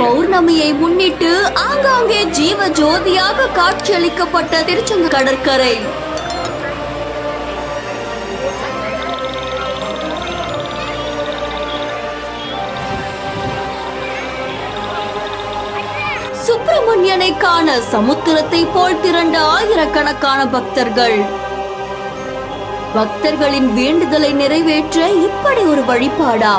பௌர்ணமியை முன்னிட்டு ஆங்காங்கே ஜீவ ஜோதியாக காட்சியளிக்கப்பட்ட திருச்செந்தூர் கடற்கரை. சுப்பிரமணியனை காண சமுத்திரத்தை போல் திரண்ட ஆயிரக்கணக்கான பக்தர்கள். பக்தர்களின் வேண்டுதலை நிறைவேற்ற இப்படி ஒரு வழிபாடா?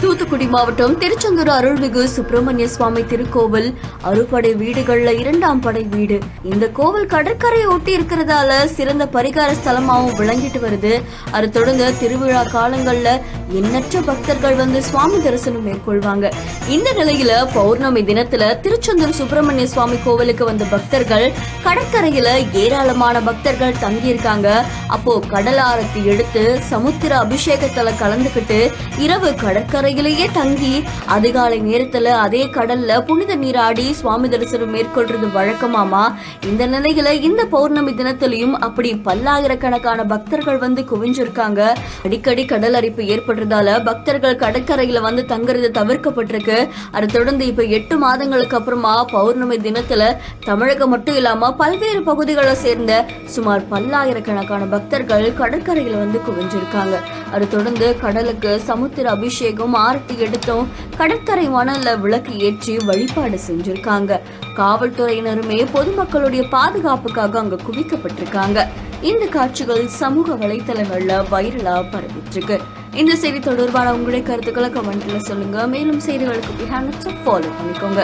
தூத்துக்குடி மாவட்டம் திருச்செந்தூர் அருள்மிகு சுப்பிரமணிய சுவாமி திருக்கோவில் அறுபடை வீடுகள்ல 2ஆம் படை வீடு. இந்த கோவில் கடற்கரையை ஒட்டி இருக்கிறதால சிறந்த பரிகார ஸ்தலமாகவும் விளங்கிட்டு வருது. அதை தொடர்ந்து திருவிழா காலங்கள்ல எண்ணற்ற பக்தர்கள் வந்து சுவாமி தரிசனம் மேற்கொள்வாங்க. இந்த நிலையில பௌர்ணமி தினத்துல திருச்செந்தூர் சுப்பிரமணிய சுவாமி கோவிலுக்கு வந்த பக்தர்கள் கடற்கரையில ஏராளமான பக்தர்கள் தங்கி இருக்காங்க. அப்போ கடல் ஆரத்தி எடுத்து சமுத்திர அபிஷேகத்துல கலந்துகிட்டு இரவு கடற்கரையிலேயே தங்கி அதிகாலை நேரத்துல அதே கடல்ல புனித நீராடி சுவாமி தரிசனம் மேற்கொள்றது வழக்கமாமா. இந்த நிலையில இந்த பௌர்ணமி தினத்திலையும் அப்படி பல்லாயிரக்கணக்கான பக்தர்கள் வந்து குவிஞ்சிருக்காங்க. அடிக்கடி கடல் அரிப்பு ஏற்படுறதால பக்தர்கள் கடற்கரையில வந்து தங்குறது தவிர்க்கப்பட்டிருக்கு. அதை தொடர்ந்து இப்ப 8 மாதங்களுக்கு அப்புறமா பௌர்ணமி தினத்துல தமிழகம் மட்டும் இல்லாம பல்வேறு பகுதிகளை சேர்ந்த சுமார் பல்லாயிரக்கணக்கான பக்தர்கள் கடற்கரையில வந்து குவிஞ்சிருக்காங்க. அதை தொடர்ந்து கடலுக்கு சமுத்திர அபிஷேகம் ஆரத்தி எடுத்தும் கடற்கரை மணல்ல விளக்கு ஏற்றி வழிபாடு செஞ்சிருக்காங்க. காவல்துறையினருமே பொதுமக்களுடைய பாதுகாப்புக்காக அங்க குவிக்கப்பட்டிருக்காங்க. இந்த காட்சிகள் சமூக வலைதளங்கள்ல வைரலா பரவிட்டு இருக்கு. இந்த செய்தி தொடர்பான உங்களுடைய கருத்துக்களை கமெண்ட்ல சொல்லுங்க. மேலும் செய்திகளுக்கு ஃபாலோ பண்ணிக்கோங்க.